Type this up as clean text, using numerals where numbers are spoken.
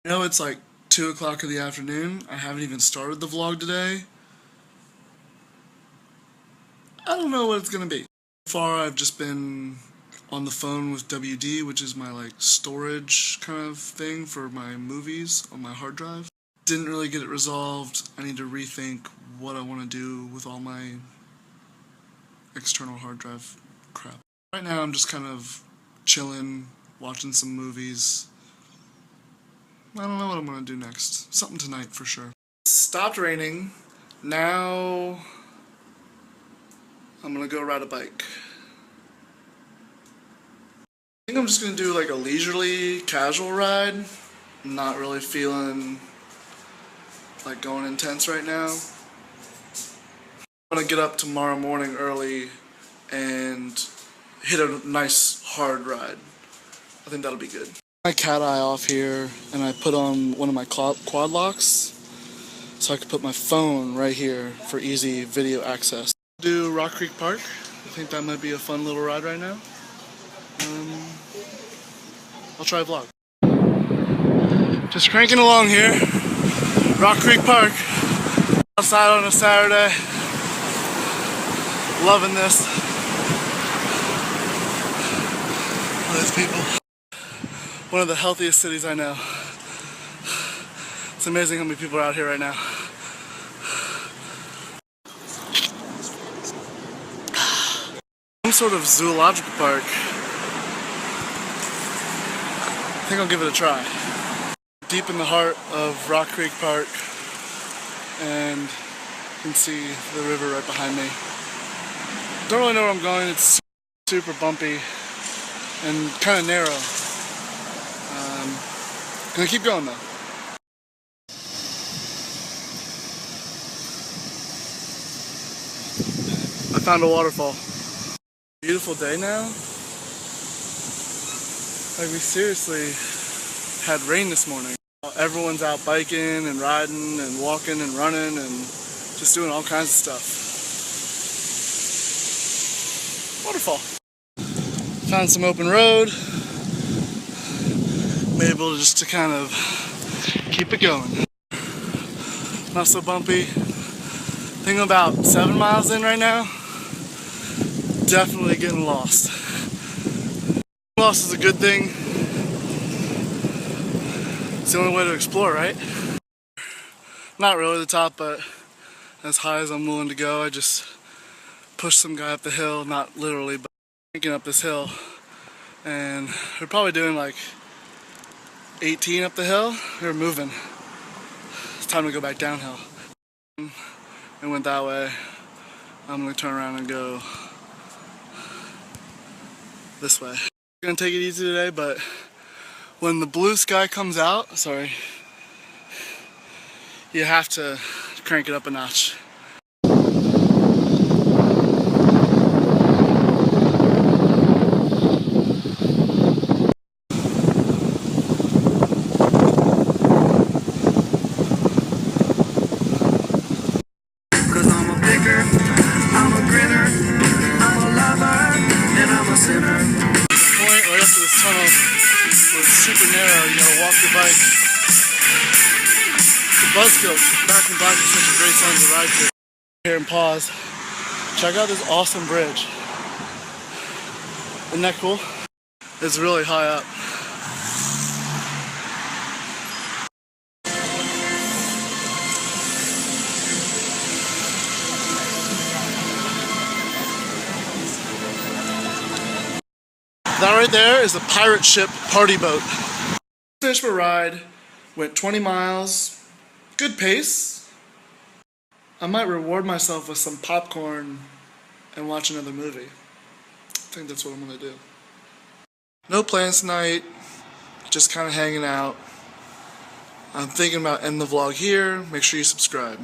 I know it's like 2 o'clock in the afternoon. I haven't even started the vlog today. I don't know what it's gonna be. So far I've just been on the phone with WD, which is my like storage kind of thing for my movies on my hard drive. Didn't really get it resolved. I need to rethink what I want to do with all my external hard drive crap. Right now I'm just kind of chilling, watching some movies. I don't know what I'm gonna do next. Something tonight for sure. It stopped raining. Now I'm gonna go ride a bike. I think I'm just gonna do like a leisurely, casual ride. I'm not really feeling like going intense right now. I'm gonna get up tomorrow morning early and hit a nice hard ride. I think that'll be good. My cat eye off here, and I put on one of my quad locks so I could put my phone right here for easy video access. Do Rock Creek Park. I think that might be a fun little ride right now. I'll try a vlog. Just cranking along here. Rock Creek Park. Outside on a Saturday. Loving this. All these people. One of the healthiest cities I know. It's amazing how many people are out here right now. Some sort of zoological park. I think I'll give it a try. Deep in the heart of Rock Creek Park, and you can see the river right behind me. Don't really know where I'm going. It's super bumpy and kind of narrow. Gonna keep going though. I found a waterfall. Beautiful day now. Like we seriously had rain this morning. Everyone's out biking and riding and walking and running and just doing all kinds of stuff. Waterfall. Found some open road. I'm able to kind of keep it going. Not so bumpy. I think I'm about 7 miles in right now. Definitely getting lost. Lost is a good thing. It's the only way to explore, right? Not really the top, but as high as I'm willing to go. I just pushed some guy up the hill, not literally, but cranking up this hill. And we're probably doing like 18 up the hill. We're moving. It's time to go back downhill. It went that way. I'm gonna turn around and go this way. I'm gonna take it easy today, but when the blue sky comes out, you have to crank it up a notch. Super narrow, you gotta walk your bike. The Buzzkills, Back in Black is such a great song to ride to. Here and pause. Check out this awesome bridge. Isn't that cool? It's really high up. That right there is a pirate ship party boat. Finished my ride, went 20 miles, good pace. I might reward myself with some popcorn and watch another movie. I think that's what I'm gonna do. No plans tonight, just kind of hanging out. I'm thinking about ending the vlog here. Make sure you subscribe.